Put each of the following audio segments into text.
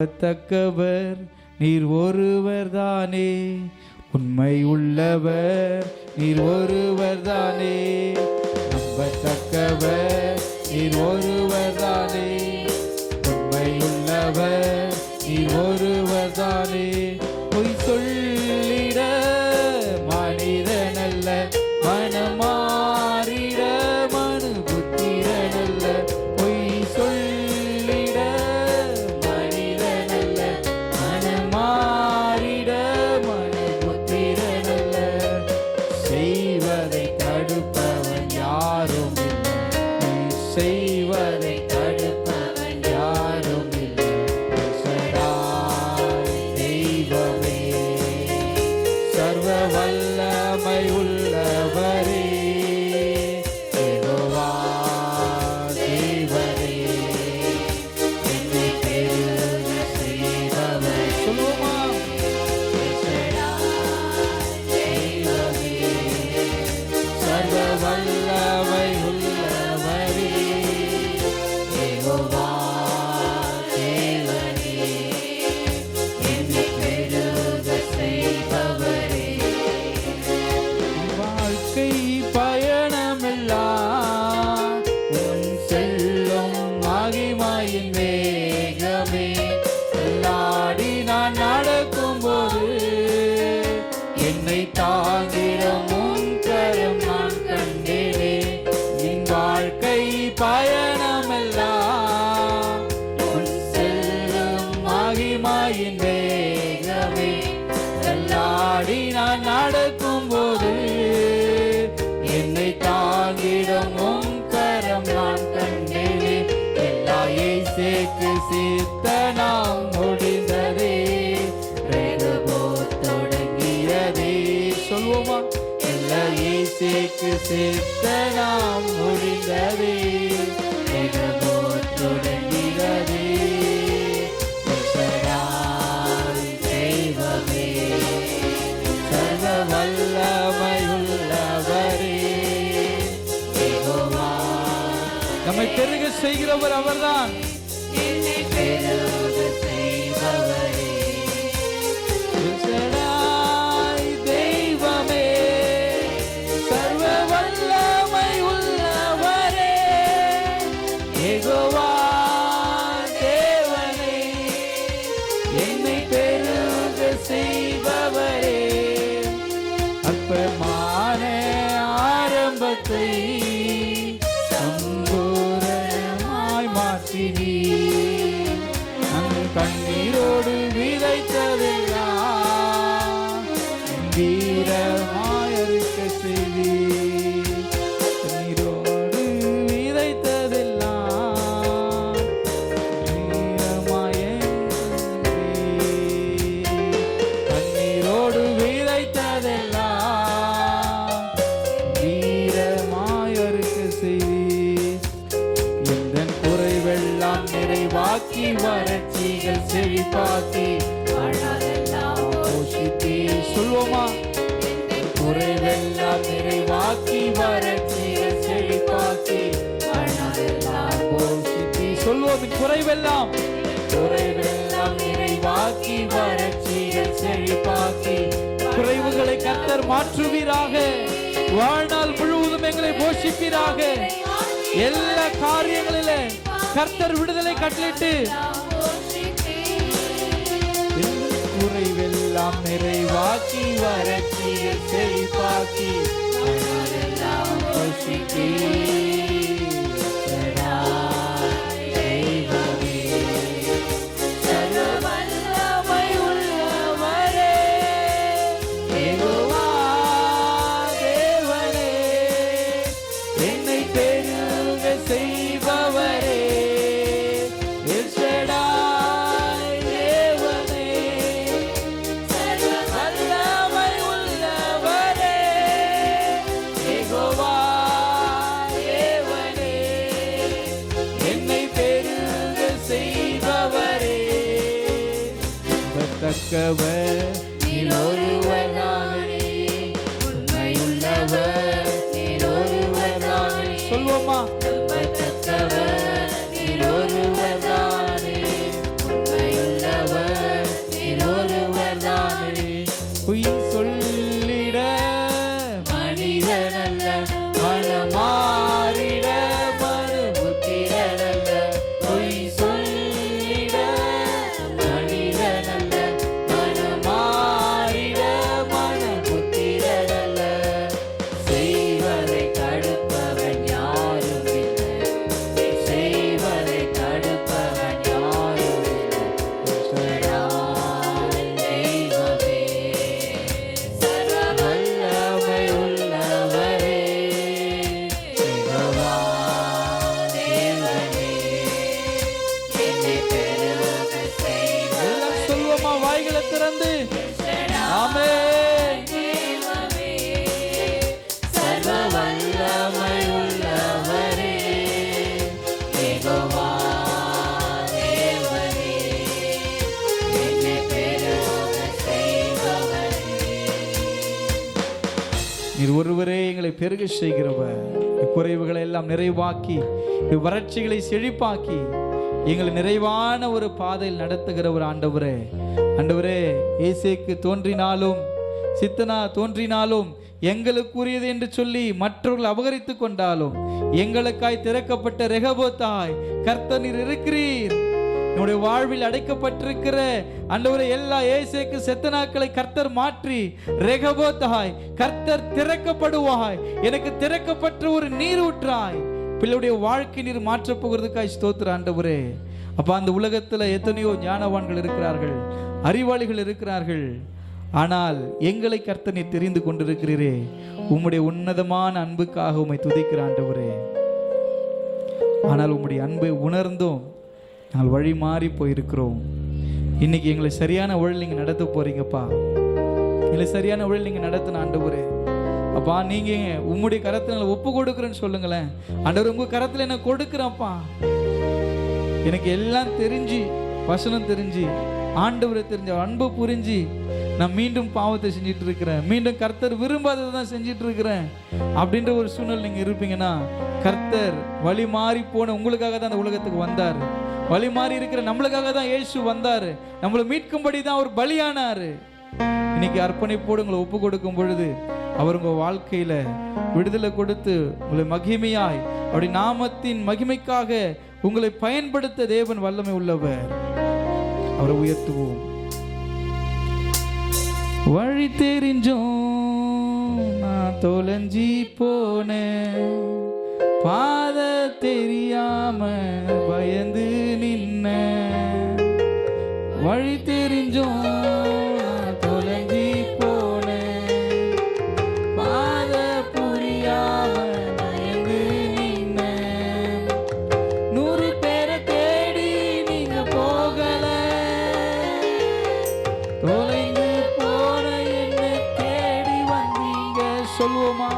நம்பத்தக்கவர் நீர் ஒருவர் தானே, உண்மை உள்ளவர் நீர் ஒருவர் தானே. நம்பத்தக்கவர் நீர் ஒருவர் தானே, உண்மை உள்ளவர் நீர் ஒருவர் தானே. பொய் சொல்லிட மனிதனல்ல, மனமாறிட மனு புத்திரனல்ல. பொய் சொல்லிட மனிதனல்ல, மனமாறிட மனு புத்திரனல்ல. செய்வதை தடுப்பவன் யாரும் இல்லை, செய்வதை தடுப்பவன் யாரும் இல்லை. தெய்வமே, சர்வ வல்லமை உள்ளவரே, யெகோவா தேவரே, என்னை பெருக செய்பவரே. சொல்லுவோமா? தெய்வமே, சர்வ வல்லமை உள்ளவரே, யெகோவா தேவரே, என்னை பெருக செய்பவரே. வாழ்க்கை பயணமெல்லாம் உன் செல்லும் மகிமையின் வேகமே. எல்லாடி நான் நடக்கும்போது என்னை தாங்கிடும் உன் கரம் நான் கண்டேனே. என் வாழ்க்கை பயணமெல்லாம் உன் செல்லும் மகிமையின் வேகமே. எல்லாடி நான் நடக்கும்போது என்னை தாங்கிடும் உன் கரம் நான் கண்டேனே. எல்லா இயேசுவுக்கு சித்தனாம் முடிந்ததே, ரெகபோ தொடங்கியதே. சொல்வோமா? எல்லா இயேசுவுக்கு சித்தனாம் முடிந்ததே, ரெகபோ தொடங்கியதே. தெய்வமே, சர்வ வல்லமை உள்ளவரே, யெகோவா. நம்மை பெருக செய்கிறவர் அவர்தான். என்னை பெருக செய்பவரே, தெய்வமே, சர்வ வல்லமை உள்ளவரே, யெகோவா தேவனே, என்னை பெருக செய்பவரே. அற்பமான ஆரம்பத்தை சம்பூரணமாய் மாற்றினீ. நம் கண்ணீரோடு விதைத்ததெல்லாம் வீரமாய் அறுக்க செய்தி. கண்ணீரோடு விதைத்ததெல்லாம் வீரமாய் கண்ணீரோடு விதைத்ததெல்லாம் வீரமாய் அறுக்க செய்தி. எந்தன் குறைவெல்லாம் நிறைவாக்கி, வறட்சிகள் செழிப்பாக்கி, போஷித்தே. சொல்வோமா? குறைவெல்லாம் நிறைவாக்கி, வறட்சிகள் செழிப்பாக்கி, போஷித்தே. சொல்வோம்? குறைவெல்லாம் நிறைவாக்கி, வறட்சிகள் செழிப்பாக்கி. குறைவுகளை கர்த்தர் மாற்றுவீராக. வாழ்நாள் முழுவதும் எங்களை போஷிப்பீராக. எல்லா காரியங்களிலே கர்த்தர் விடுதலை கட்டளிட்டு குறைவெல்லாம் நிறைவாக்கி, வறட்சிகள் செழிப்பாக்கி, போஷிப்பீ. தக்கவர் நீர் ஒருவர் தானே, உண்மை உள்ளவர் நீர் ஒருவர் தானே. சொல்வோமா? தக்கவர் நீர் ஒருவர் தானே, உண்மை உள்ளவர் வாய்களை திறந்து ஆமென். சர்வ வல்லமை உள்ளவரே, யெகோவா தேவனே, என்னை பெருக செய்பவரே. நீர் ஒருவரே எங்களை பெருக செய்கிறவர். குறைவுகளை எல்லாம் நிறைவாக்கி, வறட்சிகளை செழிப்பாக்கி, எங்களை நிறைவான ஒரு பாதையில் நடத்துகிற ஒரு ஆண்டவரே. ஆண்டவரே, ஏசேக்கு தோன்றினாலும் சித்தனா தோன்றினாலும் எங்களுக்குரியது என்று சொல்லி மற்றவர்கள் அபகரித்து கொண்டாலும் எங்களுக்காய் திறக்கப்பட்ட ரெகோபோத்தாய் கர்த்தர் நீர் இருக்கிறீர். என்னுடைய வாழ்வில் அடைக்கப்பட்டிருக்கிற ஆண்டவரே எல்லா ஏசேக்கு செத்தனாக்களை கர்த்தர் மாற்றி ரெகோபோத்தாய் கர்த்தர் திறக்கப்படுவாய். எனக்கு திறக்கப்பட்ட ஒரு நீர் ஊற்றாய். பிள்ளையுடைய வாழ்க்கை நீர் மாற்றப் போகிறதுக்காய் ஸ்தோத்திர ஆண்டவரே. அப்ப அந்த உலகத்துல எத்தனையோ ஞானவான்கள் இருக்கிறார்கள், அறிவாளிகள் இருக்கிறார்கள். ஆனால் எங்களை கர்த்தர் நீர் தெரிந்து கொண்டிருக்கிறீரே. உம்முடைய உன்னதமான அன்புக்காக உம்மை துதிக்கிற ஆண்டவரே. ஆனால் உம்முடைய அன்பை உணர்ந்தோம் நாங்கள் வழி மாறி போயிருக்கிறோம். இன்னைக்கு எங்களை சரியான வழியில் நீங்க நடத்த போறீங்கப்பா. எங்களை சரியான வழியில் நீங்க நடத்தின ஆண்டவரே. அப்பா, நீங்க உம்முடைய கரத்துல ஒப்பு கொடுக்குறேன்னு சொல்லுங்களேன். ஆண்டவர் உங்க கரத்துல என்ன கொடுக்குறப்பா. எனக்கு எல்லாம் தெரிஞ்சு, வசனம் தெரிஞ்சு, ஆண்டவரை தெரிஞ்ச அன்பு புரிஞ்சு நான் மீண்டும் பாவத்தை செஞ்சிட்டு இருக்கிறேன், மீண்டும் கர்த்தர் விரும்பாததை தான் செஞ்சிட்டு இருக்கிறேன் அப்படின்ற ஒரு சூழ்நிலை நீங்க இருப்பீங்கன்னா, கர்த்தர் வழி மாறி போன உங்களுக்காக தான் அந்த உலகத்துக்கு வந்தாரு. வழி மாறி இருக்கிற நம்மளுக்காக தான் இயேசு வந்தாரு. நம்மளை மீட்கும்படி தான் அவர் பலியானாரு. இன்னைக்கு அர்ப்பணிப்போடு உங்களை ஒப்பு கொடுக்கும் பொழுது அவர் உங்க வாழ்க்கையில விடுதலை கொடுத்து உங்களை மகிமையாய் அப்படி நாமத்தின் மகிமைக்காக உங்களை பயன்படுத்த தேவன் வல்லமை உள்ளவர். அவரை உயர்த்துவோம். வழி தெரிஞ்சோம் நான் தொலைஞ்சி போனேன், பாத தெரியாம பயந்து நின்ன. வழி தெரிஞ்சோம் நான் தொலைஞ்சி போனேன், பாத புரியாம பயந்து நின்ன. 100 பேரை தேடி நீங்க போகல, தொலைந்து போன என்ன தேடி வந்தீங்க. சொல்லுவோமா?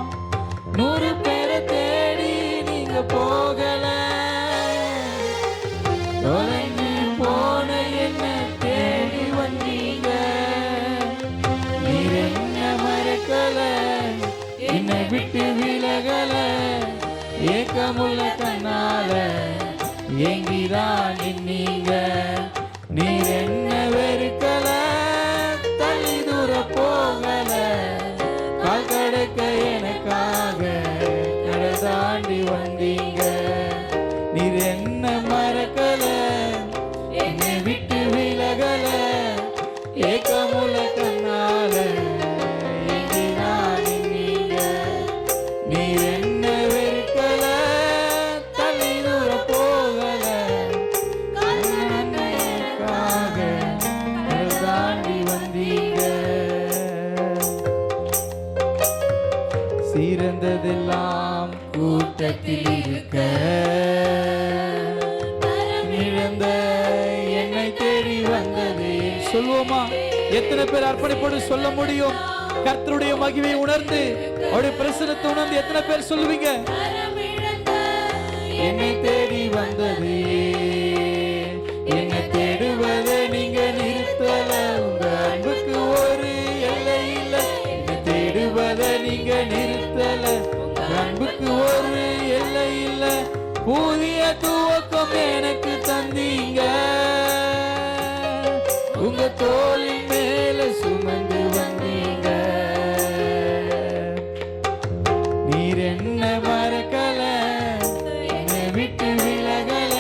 100 பேரை தேடி நீங்க போகல, தொலைந்து போன என்ன தேடி வந்தீங்க. நீர் என்ன மறக்கல, என்னை விட்டு விலகல, ஏக்கமுள்ள கண்ணால ஏங்கிதான் நின்னீங்க. நீர் என்ன வெறுக்கல, தள்ளி தூர போகல, கால் கடக்க எனக்காக கடை தாண்டி வந்தீங்க. நீர் என்ன மறக்கல, என்னை விட்டு விலகல, ஏக்கமுள்ள கண்ணால ஏங்கிதான் நின்னீங்க. நீர் என்ன வெறுக்கல, தள்ளி தூர போகல, எனக்காக கடை தாண்டி வந்தீங்க. சிறந்ததெல்லாம் கூட்டத்தில் இருக்க, இழந்த என்னை தேடி வந்ததே. சொல்லுவோமா? எத்தனை பேர் அர்ப்பணிப்போடு சொல்ல முடியும்? கர்த்தருடைய மகிமையை உணர்ந்து அவருடைய பிரசன்னத்தை உணர்ந்து எத்தனை பேர் சொல்லுவீங்க? என்னை தேடி வந்ததே. என்னை தேடுவதை நீங்க நிறுத்தல, உங்க அன்புக்கு ஒரு எல்லை இல்லை. என்னை தேடுவதை நீங்க நிறுத்தல, உங்க அன்புக்கு ஒரு எல்லை இல்லை. புதிய துவக்கம் எனக்கு தந்தீங்க, உங்க தோளின் மேல சுமந்து வந்தீங்க. நீர் என்ன மறக்கல, என்னை விட்டு விலகல,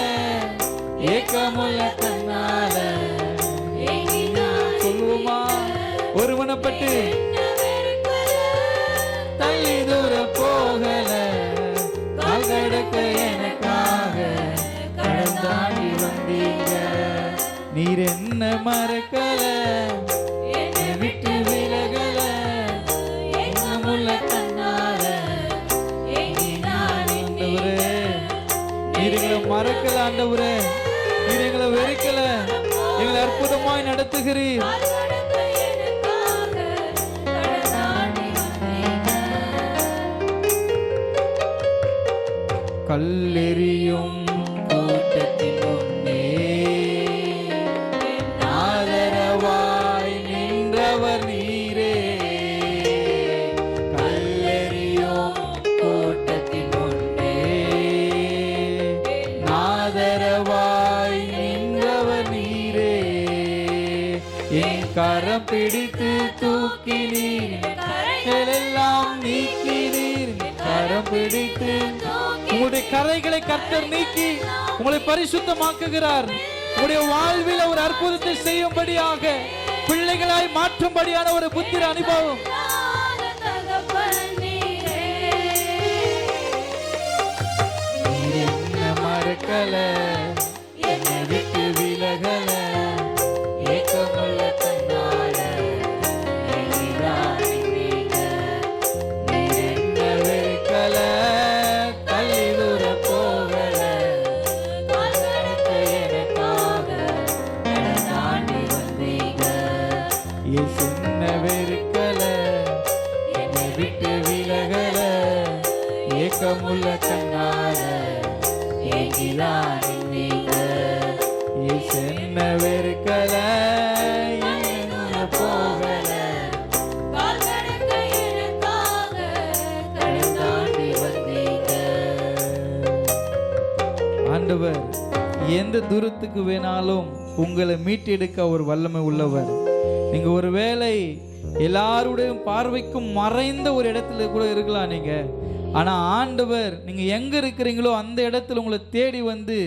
ஏக்கமுள்ள கண்ணால. சொல்லுவோமா? ஒருமனப்பட்டு தள்ளி தூர போகல, கால் கடக்க எனக்காக கடந்தாண்டி வந்தீங்க. நீர் என்ன மறக்கல, என்னை விட்டு விலகல, ஏக்கமுள்ள கண்ணால. ஆண்டவரே, நீர் எங்களை மறக்கல, ஆண்டவரே, நீர் எங்களை வெறுக்கல, எங்களை அற்புதம் அற்புதமாய் நடத்துகிறீர். கால்கடுக்க எனக்காக கடந்தாண்டி வந்தீங்க. கல்லெறியும் கூட்டத்தின் முன்னே ஆதரவாய் நின்றவர் நீரே. கல்லெறியும் கூட்டத்தின் முன்னே ஆதரவாய் நின்றவர் நீரே. என் கரம் பிடித்து தூக்கினீர், எல்லாம் நீக்கினீர். கரம் பிடித்து உங்களுடைய கரைகளை கர்த்தர் நீக்கி உங்களை பரிசுத்தமாக்குகிறார். உங்களுடைய வாழ்வில் ஒரு அற்புதத்தை செய்யும்படியாக, பிள்ளைகளாய் மாற்றும்படியான ஒரு புத்திர அனுபவம். என்ன மறக்கல, என்னை விட்டு விலகல, ஏக்கமுள்ள தன்னால எண்ணிதான் நீங்க. நீர் என்ன வெறுக்கல, தள்ளி தூர போகல, கால்கடுக்க எனக்காக கடந்தாண்டி வந்தீங்க. இயேசு என்ன வெறுக்கல, என்னை விட்டு விலகல, ஏக்கமுள்ள கண்ணால ஏங்கிதான் நீங்க. இயேசு என்ன வெறுக்கல, என்ன போகல, கால்கடுக்க எனக்காக கடந்தாண்டி வந்தீங்க. ஆண்டவர் எந்த தூரத்துக்கு வேணாலும் உங்களை மீட்டெடுக்க ஒரு வல்லமை உள்ளவர். நீங்க ஒருவேளை எல்லாருடைய பார்வைக்கும் மறைந்த ஒரு இடத்துல கூட இருக்கலாம் நீங்க. ஆனா ஆண்டவர் நீங்க எங்க இருக்கிறீங்களோ அந்த இடத்துல உங்களை தேடி வந்து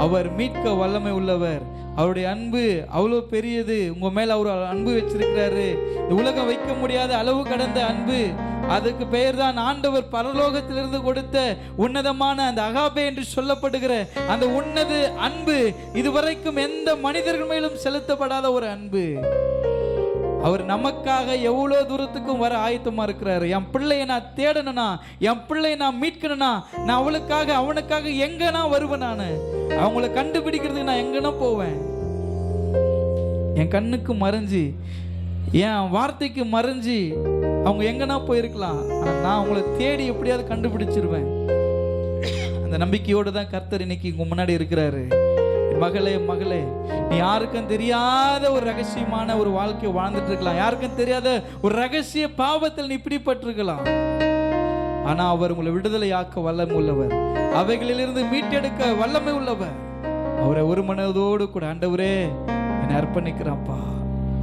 அவர் மீட்க வல்லமை உள்ளவர். அவருடைய அன்பு அவ்வளோ பெரியது. உங்க மேல அவர் அன்பு வச்சிருக்கிறாரு. இந்த உலகம் வைக்க முடியாத அளவு கடந்த அன்பு. அதுக்கு பெயர் தான் ஆண்டவர் பரலோகத்திலிருந்து கொடுத்த உன்னதமான அந்த அகாபே என்று சொல்லப்படுகிற அந்த உன்னத அன்பு. இதுவரைக்கும் எந்த மனிதர்கள் மேலும் செலுத்தப்படாத ஒரு அன்பு. அவர் நமக்காக எவ்வளோ தூரத்துக்கும் வர ஆயத்தமா இருக்கிறாரு. என் பிள்ளையை நான் தேடணும்னா, என் பிள்ளையை நான் மீட்கணும்னா, நான் அவளுக்காக அவனுக்காக எங்க நான் வருவேன். நான் அவங்கள கண்டுபிடிக்கிறதுக்கு நான் எங்கன்னா போவேன். என் கண்ணுக்கு மறைஞ்சி, என் வார்த்தைக்கு மறைஞ்சி அவங்க எங்கன்னா போயிருக்கலாம். நான் அவங்கள தேடி எப்படியாவது கண்டுபிடிச்சிருவேன். அந்த நம்பிக்கையோடு தான் கர்த்தர் இன்னைக்கு உங்க முன்னாடி இருக்கிறாரு. மகளே மகளே, நீ யாருக்கும் தெரியாத ஒரு ரகசியமான ஒரு வாழ்க்கையை வாழ்ந்துட்டு இருக்கலாம். யாருக்கும் தெரியாத ஒரு ரகசிய பாவத்தில் நீ பிடிபட்டிருக்கலாம். ஆனா அவர் உங்களை விடுதலையாக்க வல்லமை உள்ளவர். அவைகளிலிருந்து மீட்டெடுக்க வல்லமை உள்ளவர். அவரை ஒரு மனதோடு கூட, ஆண்டவரே என்னை அர்ப்பணிக்கிறேன்ப்பா,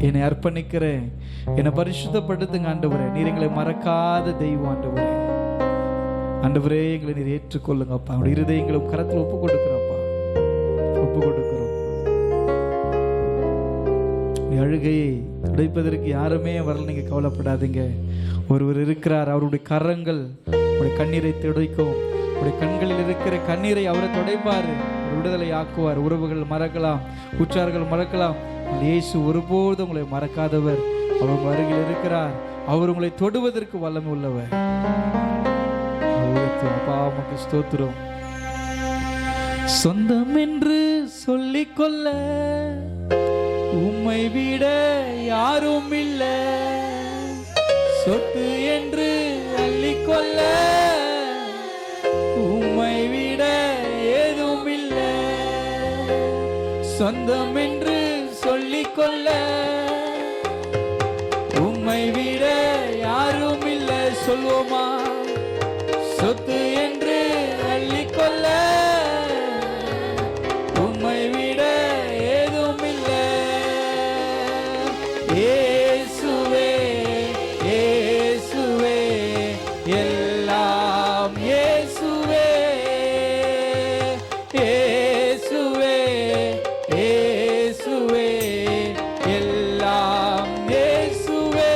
என்னை அர்ப்பணிக்கிறேன், என்னை பரிசுத்தப்படுத்துங்க ஆண்டவரே. நீர் எங்களை மறக்காத தெய்வம் ஆண்டவரே. ஆண்டவரே எங்களை நீர் ஏற்றுக்கொள்ளுங்கப்பா. அவருடைய இருதயங்களை கரத்தில் ஒப்பு கொடுக்குறப்பா, ஒப்பு கொடுக்கிறோம். அழுகையை துடைப்பதற்கு யாருமே வரல, நீங்க கவலைப்படாதீங்க. ஒருவர் இருக்கிறார். அவருடைய கரங்கள் உடைய கண்ணீரை துடைக்கும். உடைய கண்களில் இருக்கிற கண்ணீரை அவரை துடைப்பார். விடுதலை ஆக்குவார். உறவுகள் மறக்கலாம், உற்றார்கள் மறக்கலாம், இயேசு ஒருபோதும் உங்களை மறக்காதவர். அவர் அருகில் இருக்கிறார். அவர் உங்களை தொடுவதற்கு வல்லமை உள்ளவர். அப்பா உமக்கு ஸ்தோத்திரம். சொந்தம் என்று சொல்லிக்கொள்ள உம்மை விட யாரும் இல்ல, சொத்து என்று அள்ளிக்கொள்ள உம்மை விட ஏதும் இல்ல. சொந்தம் என்று சொல்லிக்கொள்ள உம்மை விட யாரும் இல்ல. சொல்வோமா? சொத்து என்று அள்ளிக்கொள்ள உம்மை விட ஏதும் இல்ல. இயேசுவே இயேசுவே எல்லாம் இயேசுவே. இயேசுவே இயேசுவே எல்லாம் இயேசுவே.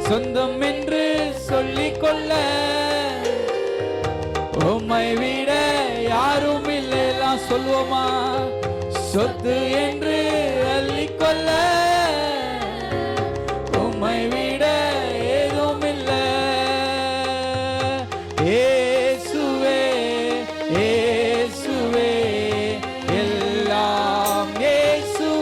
சொந்தம் என்று சொல்லிக்கொள்ள உம்மை விட யாரும் இல்லை. எல்லாம் சொல்வோமா? சொத்து என்று அள்ளிக்கொள்ள உம்மை விட ஏதும் இல்லை. இயேசுவே இயேசுவே எல்லாம் இயேசுவே.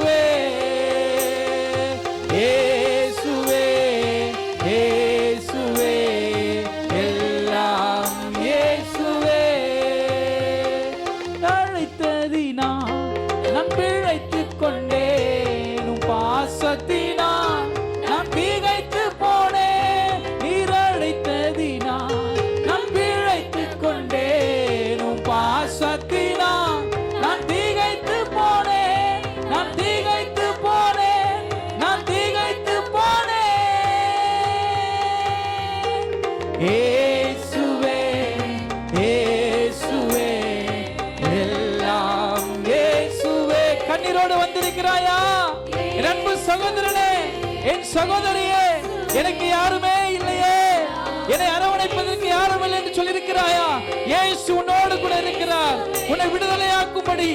அறிந்திருக்கிறாயா? என் அன்பு சகோதரனே, என் சகோதரியே, எனக்கு யாருமே இல்லையே, என்னை அரவணைப்பதற்கு யாரும் இல்லை என்று சொல்லியிருக்கிறாயா? இயேசு உன்னோடு கூட இருக்கிறார். உன்னை விடுதலையாக்கும்படி,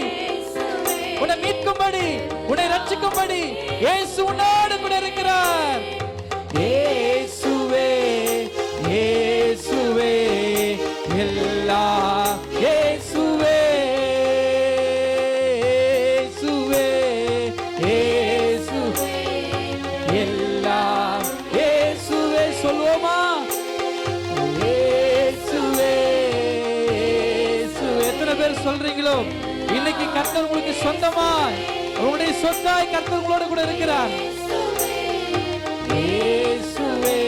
உன்னை மீட்கும்படி, உன்னை ரட்சிக்கும்படி இயேசு உன்னோடு கூட இருக்கிறார். இயேசுவே, இயேசுவே, எல்லாம் இயேசுவே, இயேசுவே, இயேசுவே, எல்லாம் இயேசுவே. சொல்லுவோமா? இயேசுவே, இயேசுவே. எத்தனை பேர் சொல்றீங்களோ இன்னைக்கு கர்த்தர் உங்களுக்கு சொந்தமாய், உங்களுடைய சொத்தாய் கர்த்தர் உங்களோட கூட இருக்கிறார். இயேசுவே,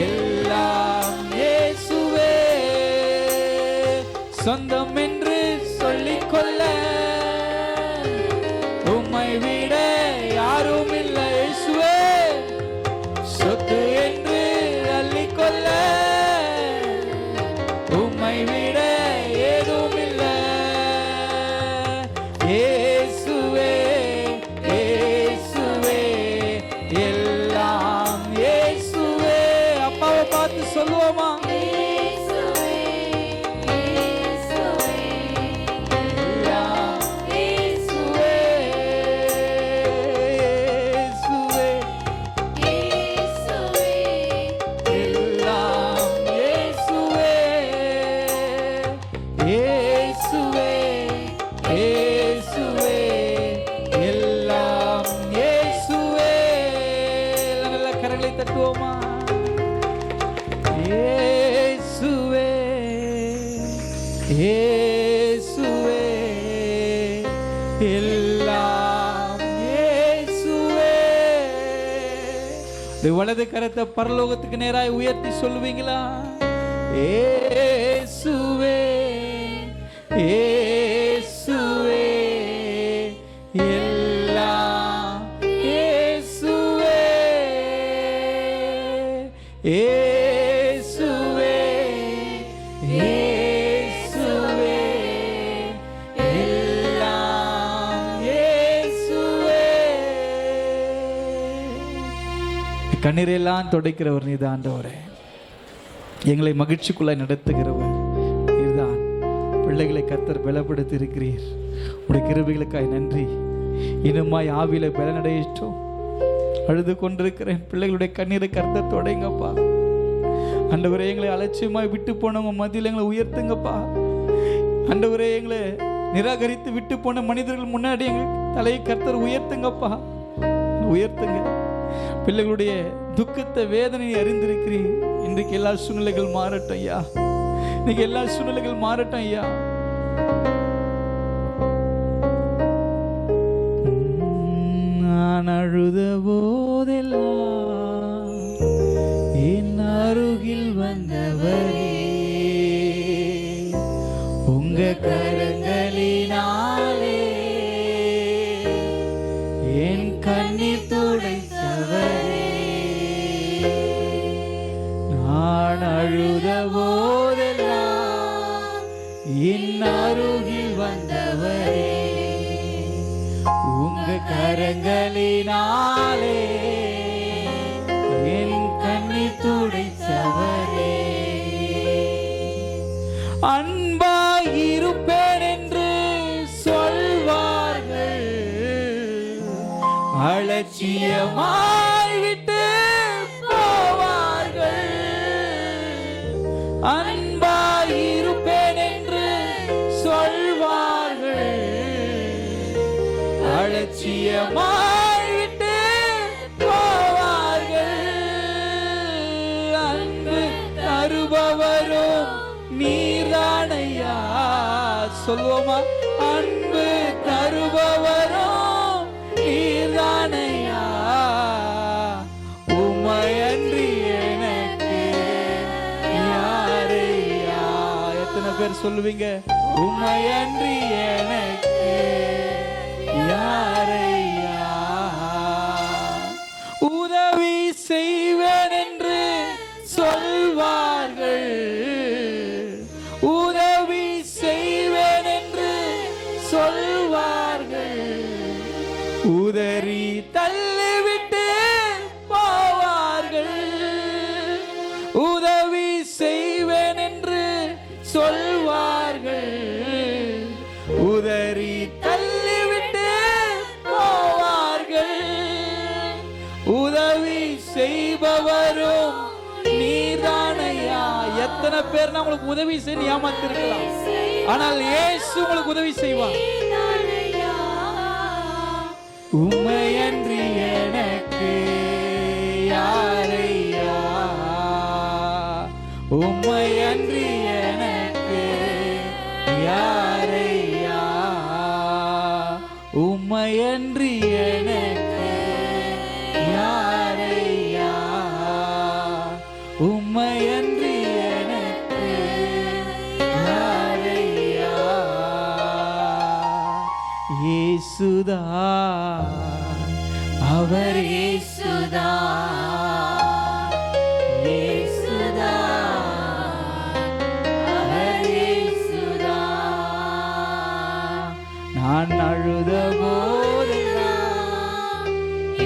எல்லாம் இயேசுவே. சொந்தம் என்று சொல்லிக்கொள்ள உம்மை விட யாரும் இல்லை இயேசுவே. சொத்து என்று அள்ளிக்கொள்ள உம்மை விட ஏதும் இல்லை இயேசுவே, இயேசுவே, எல்லாம் இயேசுவே. அப்பாவை பார்த்து சொல்லுவோமா? தட்டுவோமா? இயேசுவே, இயேசுவே, எல்லாம் இயேசுவே. வலது கரத்தை பரலோகத்துக்கு நேராய் உயர்த்தி சொல்லுவீங்களா? இயேசுவே, இயேசுவே, எல்லாம் இயேசுவே, இயேசுவே, இயேசுவே, எல்லாம் இயேசுவே. கண்ணீரெல்லாம் துடைக்கிறவர் நீதான் ஆண்டவரே. எங்களை மகிழ்ச்சிக்குள்ளாய் நடத்துகிறவர் நீர்தான். பிள்ளைகளை கர்த்தர் பலப்படுத்தி இருக்கிறீர். உடைய கிருபைகளுக்காய் நன்றி. இனுமாய் ஆவியில பலனடையிட்டோம். அழுது கொண்டிருக்கிறேன் பிள்ளைகளுடைய கண்ணீரை கர்த்தர் தொடைங்கப்பா. ஆண்டவரே, எங்களை அலட்சியமாய் விட்டு போனவங்க மத்தியில் எங்களை உயர்த்துங்கப்பா. ஆண்டவரே, எங்களை நிராகரித்து விட்டு போன மனிதர்கள் முன்னாடி எங்களுக்கு தலையை கர்த்தர் உயர்த்துங்கப்பா, உயர்த்துங்க. பிள்ளைகளுடைய துக்கத்தை வேதனையை அறிந்திருக்கிறீர். இன்றைக்கு எல்லா சூழ்நிலைகள் மாறட்டும் ஐயா. இன்னைக்கு எல்லா சூழ்நிலைகள் மாறட்டும் ஐயா. நான் அழுத போதெல்லாம் என் அருகில் வந்தவரே, உங்க கரங்களினாலே என் கண்ணீர் துடைத்தவரே. நான் அழுத போதெல்லாம் என் அருகில் வந்தவரே, உங்க கரங்களினாலே என் கண்ணீர் துடைத்தவரே. அன்பாய் இருப்பேன் என்று சொல்வார்கள், அலட்சியமாய் விட்டு போவார்கள். அன்பாய் இருப்பேன் என்று சொல்வார்கள், அலட்சியமாய் விட்டு போவார்கள். அன்பு தருபவரும் நீர்தானையா. சொல்லுவோமா? அன்பு தருபவரும் நீர்தானையா. உம்மையன்றி எனக்கு யாரையா. எத்தனை பேர் சொல்லுவீங்க? உம்மையன்றி எனக்கு யாரையா. உதவி செய்வேன் என்று சொல்வார்கள், உதவி செய்வேன் என்று சொல்வார்கள், உதறி தள்ளிவிட்டு போவார்கள். உதவி செய்வேன் என்று சொல்வார்கள். உதறி தள்ளிவிட்டு போவார்கள். உதவி செய்பவரும் நீதானையா. எத்தனை பேர் உங்களுக்கு உதவி செய்ய ஏமாத்திருக்கலாம், ஆனால் இயேசு உங்களுக்கு உதவி செய்வார். உம்மையன்றி எனக்கு யாரையா, உம்மையன்றி எனக்கு யாரையா, உம்மையன்றி எனக்கு யாரையா, உம்மையன்றி எனக்கு யாரையா. இயேசுதா, அவர் இயேசுதா, இயேசுதா, அவர் இயேசுதா. நான் அழுத போதெல்லாம்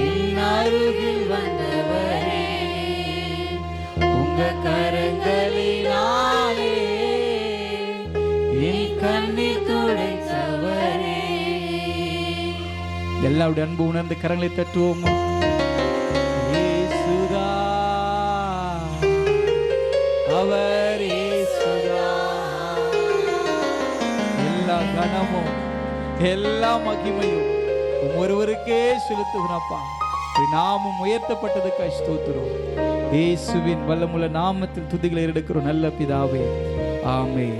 என் அருகில் வந்தவரே, உங்க கரங்களினாலே என் கண்ணீர் துடைத்தவரே. எல்லாருடைய அன்பு உணர்ந்து கரங்களை தட்டுவோம். இயேசுதா, அவர் இயேசுதா. எல்லா கனமும் எல்லா மகிமையும் ஒருவருக்கே செலுத்துகிறப்பா. நாமும் உயர்த்தப்பட்டதுக்கு ஸ்தோத்திரம். இயேசுவின் வல்லமுள்ள நாமத்தில் துதிகளை எடுக்கிறோம் நல்ல பிதாவே, ஆமென்.